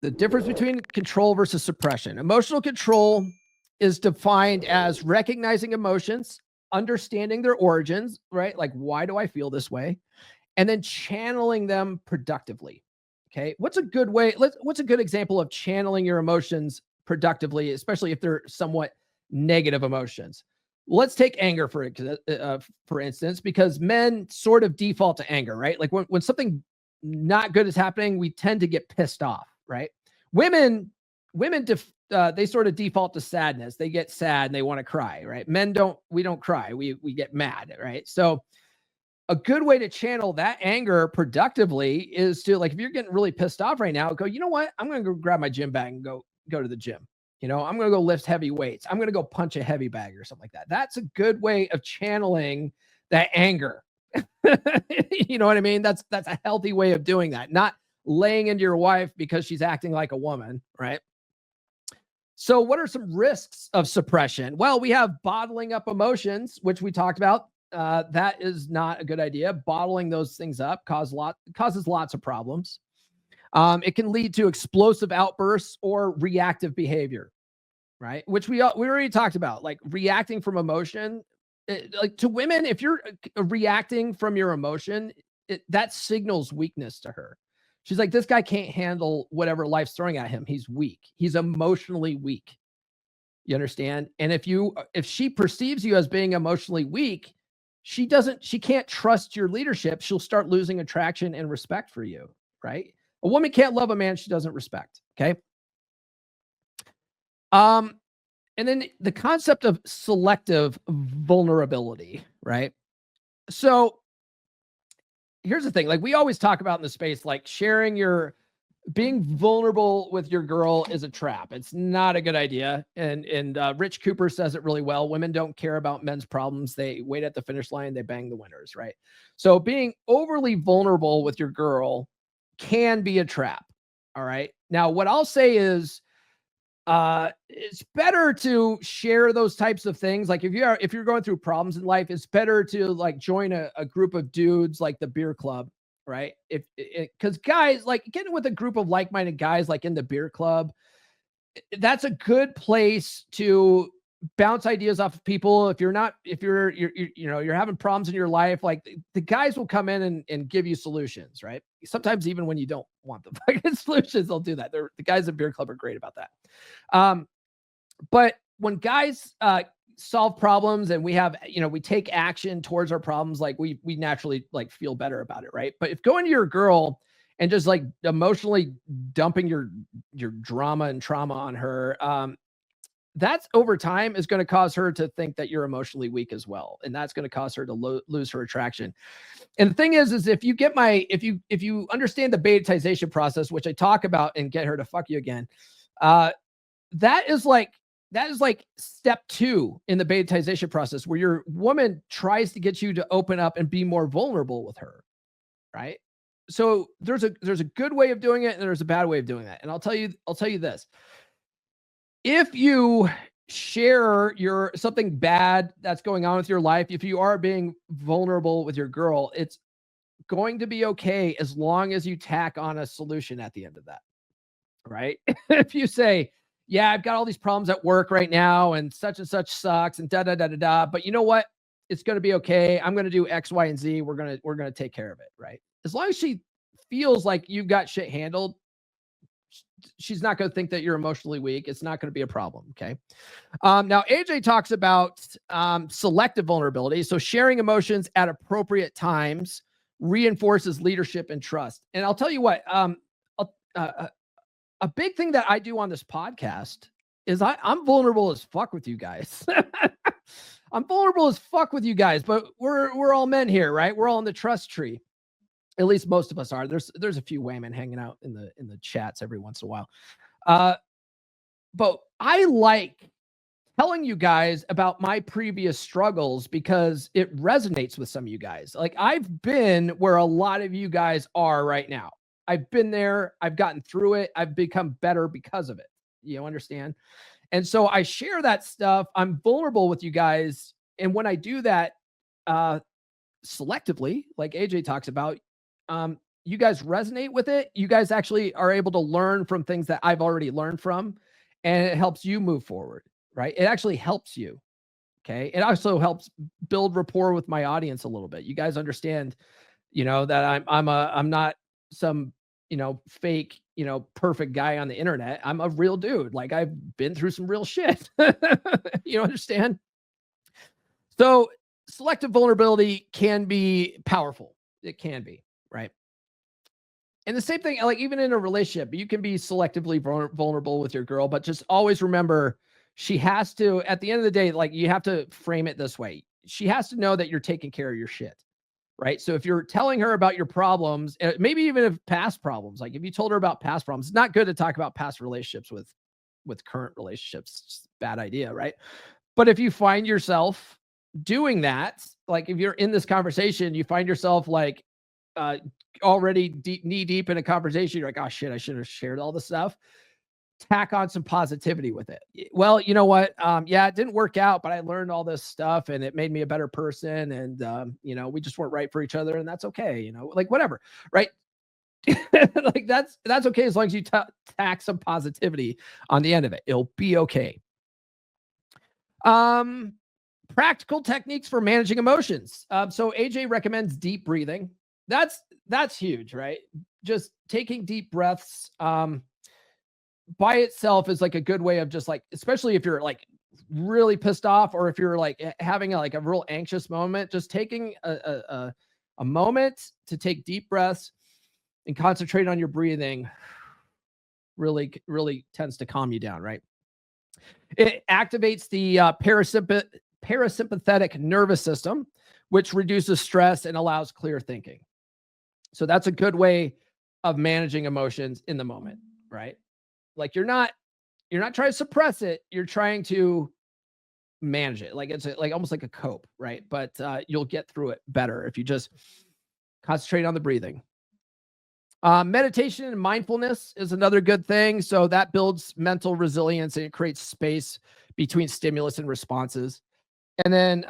The difference between control versus suppression. Emotional control is defined as recognizing emotions, understanding their origins, right? Like, why do I feel this way? And then channeling them productively. Okay. What's a good way? What's a good example of channeling your emotions productively, especially if they're somewhat negative emotions? Let's take anger for instance, because men sort of default to anger, right? Like when something not good is happening, we tend to get pissed off, right? Women, they sort of default to sadness. They get sad and they want to cry, right? Men don't. We don't cry. We get mad, right? So a good way to channel that anger productively is to, like, if you're getting really pissed off right now, go, you know what? I'm going to go grab my gym bag and go to the gym. I'm going to go lift heavy weights. I'm going to go punch a heavy bag or something like that. That's a good way of channeling that anger. You know what I mean? That's a healthy way of doing that. Not laying into your wife because she's acting like a woman, right? So what are some risks of suppression? Well, we have bottling up emotions, which we talked about. That is not a good idea. Bottling those things up causes lots of problems. It can lead to explosive outbursts or reactive behavior, right? Which we already talked about, like reacting from emotion. Like to women, if you're reacting from your emotion, that signals weakness to her. She's like, this guy can't handle whatever life's throwing at him. He's weak. He's emotionally weak. You understand? And if she perceives you as being emotionally weak, she can't trust your leadership. She'll start losing attraction and respect for you, right? A woman can't love a man she doesn't respect. Okay. And then the concept of selective vulnerability, right? So here's the thing, like we always talk about in the space, like being vulnerable with your girl is a trap. It's not a good idea. And Rich Cooper says it really well. Women don't care about men's problems. They wait at the finish line. They bang the winners, right? So being overly vulnerable with your girl can be a trap. All right. Now, what I'll say is, it's better to share those types of things. Like if you're going through problems in life, it's better to like join a group of dudes like the beer club, right? Because guys, like getting with a group of like-minded guys like in the beer club, that's a good place to bounce ideas off of people. If you're having problems in your life, like the guys will come in and give you solutions, right? Sometimes even when you don't want the fucking solutions, they'll do that. The guys at beer club are great about that. But when guys solve problems and we take action towards our problems, like we naturally like feel better about it, right? But if going to your girl and just like emotionally dumping your drama and trauma on her, that's over time is going to cause her to think that you're emotionally weak as well. And that's going to cause her to lose her attraction. And the thing is if you understand the betatization process, which I talk about and get her to fuck you again, that is like step 2 in the betatization process, where your woman tries to get you to open up and be more vulnerable with her. Right. So there's a good way of doing it and there's a bad way of doing that. And I'll tell you this. If you share something bad that's going on with your life, if you are being vulnerable with your girl, it's going to be okay as long as you tack on a solution at the end of that. Right? If you say, yeah, I've got all these problems at work right now and such sucks and da da da da da, but you know what? It's going to be okay. I'm going to do X, Y, and Z. We're going to take care of it, right? As long as she feels like you've got shit handled, she's not going to think that you're emotionally weak. It's not going to be a problem. Okay. Now AJ talks about selective vulnerability. So sharing emotions at appropriate times reinforces leadership and trust. And I'll tell you what, a big thing that I do on this podcast is I'm vulnerable as fuck with you guys. I'm vulnerable as fuck with you guys, but we're all men here, right? We're all in the trust tree. At least most of us are. There's a few women hanging out in the chats every once in a while. But I like telling you guys about my previous struggles because it resonates with some of you guys. Like I've been where a lot of you guys are right now. I've been there. I've gotten through it. I've become better because of it. You understand? And so I share that stuff. I'm vulnerable with you guys. And when I do that selectively, like AJ talks about, you guys resonate with it. You guys actually are able to learn from things that I've already learned from, and it helps you move forward, right? It actually helps you. Okay. It also helps build rapport with my audience a little bit. You guys understand, that I'm not some, fake, perfect guy on the internet. I'm a real dude. Like, I've been through some real shit. You understand? So selective vulnerability can be powerful. It can be, right? And the same thing, like even in a relationship, you can be selectively vulnerable with your girl, but just always remember she has to, at the end of the day, like you have to frame it this way. She has to know that you're taking care of your shit, right? So if you're telling her about your problems, maybe even if past problems, like if you told her about past problems, it's not good to talk about past relationships with current relationships. It's just a bad idea, right? But if you find yourself doing that, like if you're in this conversation, you find yourself like uh, already knee deep in a conversation, you're like, oh shit, I should have shared all this stuff. Tack on some positivity with it. Well, you know what? Yeah, it didn't work out, but I learned all this stuff and it made me a better person. And, we just weren't right for each other, and that's okay. Like whatever. Right. Like that's okay. As long as you tack some positivity on the end of it, it'll be okay. Um, Practical techniques for managing emotions. So AJ recommends deep breathing. That's huge, right? Just taking deep breaths by itself is like a good way of just like, especially if you're like really pissed off or if you're like having like a real anxious moment, just taking a moment to take deep breaths and concentrate on your breathing really tends to calm you down, right? It activates the parasympathetic nervous system, which reduces stress and allows clear thinking. So that's a good way of managing emotions in the moment, right? Like you're not trying to suppress it, you're trying to manage it. Like it's like almost like a cope, right? But you'll get through it better if you just concentrate on the breathing. Meditation and mindfulness is another good thing. So that builds mental resilience and it creates space between stimulus and responses. And then,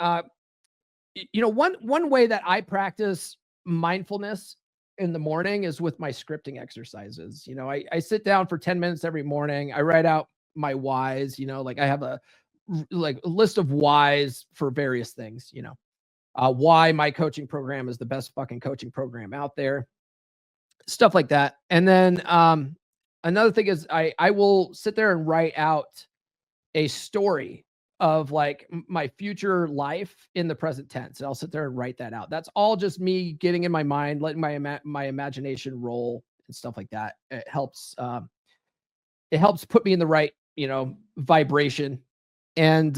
one way that I practice mindfulness in the morning is with my scripting exercises. I sit down for 10 minutes every morning. I write out my whys. Like I have a list of whys for various things. Why my coaching program is the best fucking coaching program out there. Stuff like that. And then another thing is I will sit there and write out a story of like my future life in the present tense. And I'll sit there and write that out. That's all just me getting in my mind, letting my imagination roll and stuff like that. It helps put me in the right, vibration. And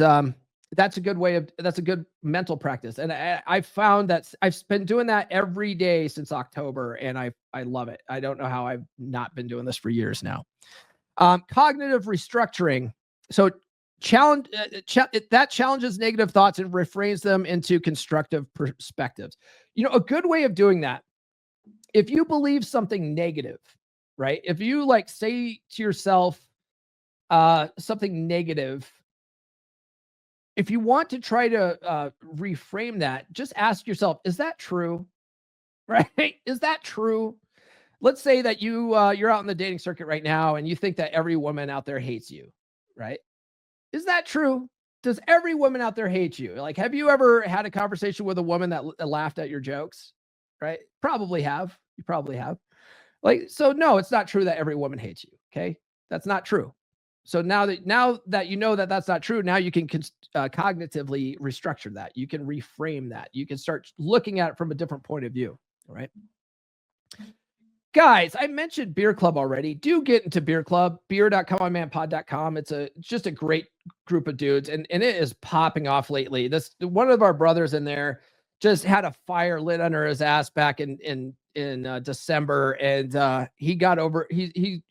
that's a good mental practice. And I found that I've been doing that every day since October, and I love it. I don't know how I've not been doing this for years now. Cognitive restructuring. So that challenges negative thoughts and reframes them into constructive perspectives. A good way of doing that, if you believe something negative, right? If you like say to yourself something negative, if you want to try to reframe that, just ask yourself, is that true? Right? Is that true? Let's say that you're out in the dating circuit right now and you think that every woman out there hates you, right? Is that true? Does every woman out there hate you? Like, have you ever had a conversation with a woman that laughed at your jokes? Right? Probably have. You probably have. Like, so no, it's not true that every woman hates you. Okay. That's not true. So now that you know that that's not true, now you can cognitively restructure that. You can reframe that. You can start looking at it from a different point of view. All right. Guys, I mentioned Beer Club already. Do get into Beer Club, beer.comeonmanpod.com. It's just a great group of dudes, and it is popping off lately. One of our brothers in there just had a fire lit under his ass back in December, and he got over. He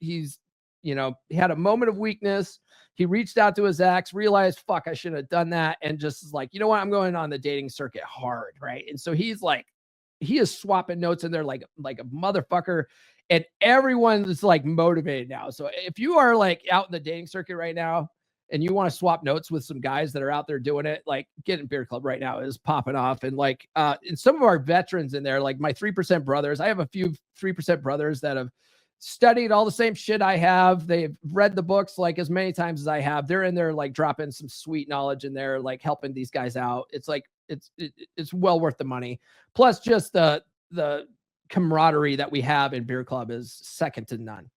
had a moment of weakness. He reached out to his ex, realized, fuck, I shouldn't have done that, and just is like, you know what, I'm going on the dating circuit hard, right? And so he is swapping notes in there like a motherfucker, and everyone's like motivated now. So if you are like out in the dating circuit right now, and you want to swap notes with some guys that are out there doing it, like Get in Beer Club right now is popping off. And like, and some of our veterans in there, like my 3% brothers, I have a few 3% brothers that have studied all the same shit I have. They've read the books like as many times as I have. They're in there, like dropping some sweet knowledge in there, like helping these guys out. It's like, it's well worth the money. Plus just the camaraderie that we have in Beer Club is second to none.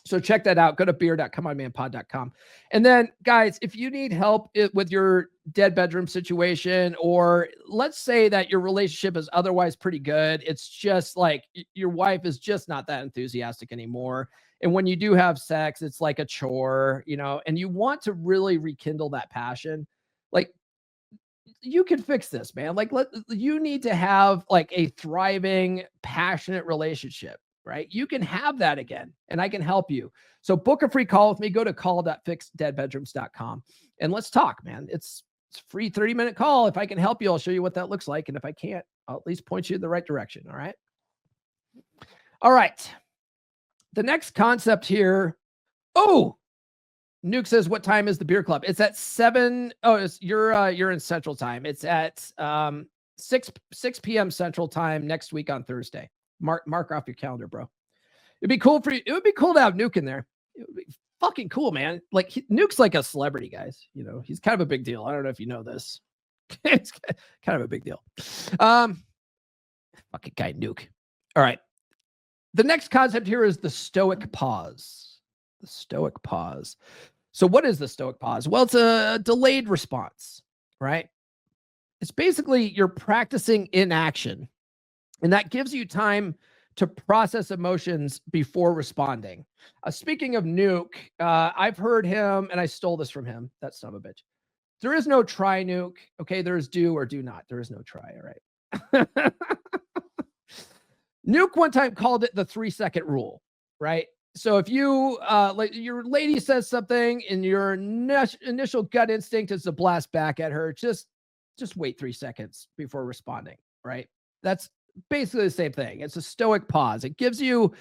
So check that out. Go to beer.comeonmanpod.com. And then guys, if you need help with your dead bedroom situation, or let's say that your relationship is otherwise pretty good, it's just like your wife is just not that enthusiastic anymore. And when you do have sex, it's like a chore, you know, and you want to really rekindle that passion. Like, you can fix this, man. Like, you need to have like a thriving, passionate relationship, right? You can have that again, and I can help you. So book a free call with me. Go to call.fixdeadbedrooms.com and let's talk, man. It's a free 30-minute call. If I can help you, I'll show you what that looks like. And if I can't, I'll at least point you in the right direction. All right. All right. The next concept here. Oh, Nuke says, what time is the beer club? It's at 7. Oh, you're in Central Time. It's at 6 p.m. Central Time next week on Thursday. Mark off your calendar, bro. It'd be cool for you. It would be cool to have Nuke in there. It would be fucking cool, man. Like Nuke's like a celebrity, guys. You know, he's kind of a big deal. I don't know if you know this. It's kind of a big deal. Fucking guy Nuke. All right. The next concept here is the stoic pause. The stoic pause. So what is the stoic pause? Well, it's a delayed response, right? It's basically you're practicing inaction, and that gives you time to process emotions before responding. Speaking of Nuke, I've heard him, and I stole this from him. That son of a bitch. There is no try, Nuke. Okay, there is do or do not. There is no try, all right? Nuke one time called it the 3-second rule, right? So if you, like your lady says something and your initial gut instinct is to blast back at her, just wait 3 seconds before responding, right? That's basically the same thing. It's a stoic pause. It gives you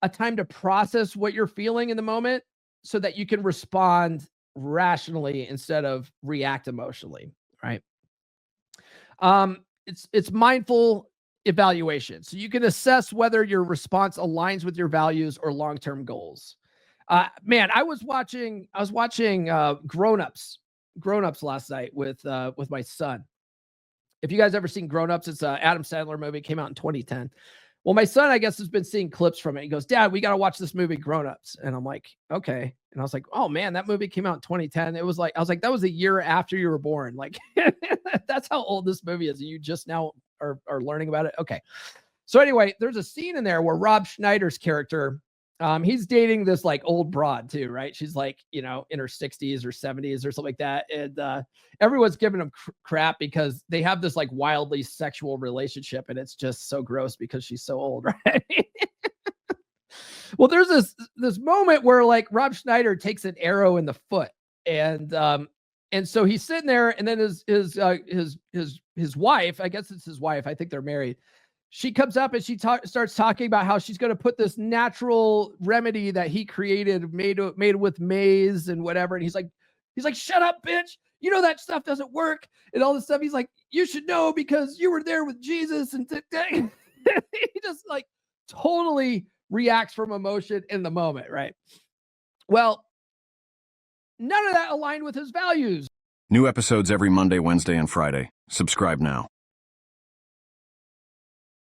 a time to process what you're feeling in the moment so that you can respond rationally instead of react emotionally, right? It's mindful evaluation. So you can assess whether your response aligns with your values or long-term goals. Man, I was watching Grown Ups last night with my son. If you guys ever seen Grown Ups, it's an Adam Sandler movie. It came out in 2010. Well, my son, I guess, has been seeing clips from it. He goes, Dad, we got to watch this movie, Grown Ups. And I'm like, okay. And I was like, oh man, that movie came out in 2010. I was like, that was a year after you were born. Like, that's how old this movie is. And you just now are learning about it. Okay. So anyway, there's a scene in there where Rob Schneider's character, he's dating this like old broad too, right? She's like, you know, in her 60s or 70s or something like that. And everyone's giving him crap because they have this like wildly sexual relationship, and it's just so gross because she's so old, right? Well, there's this moment where like Rob Schneider takes an arrow in the foot, and so he's sitting there, and then his wife, I guess it's his wife, I think they're married. She comes up and she starts talking about how she's going to put this natural remedy that he created, made with maize and whatever. And he's like, shut up, bitch. You know that stuff doesn't work and all this stuff. He's like, you should know because you were there with Jesus. And he just like totally reacts from emotion in the moment, right? Well, none of that aligned with his values. New episodes every Monday, Wednesday, and Friday. Subscribe now.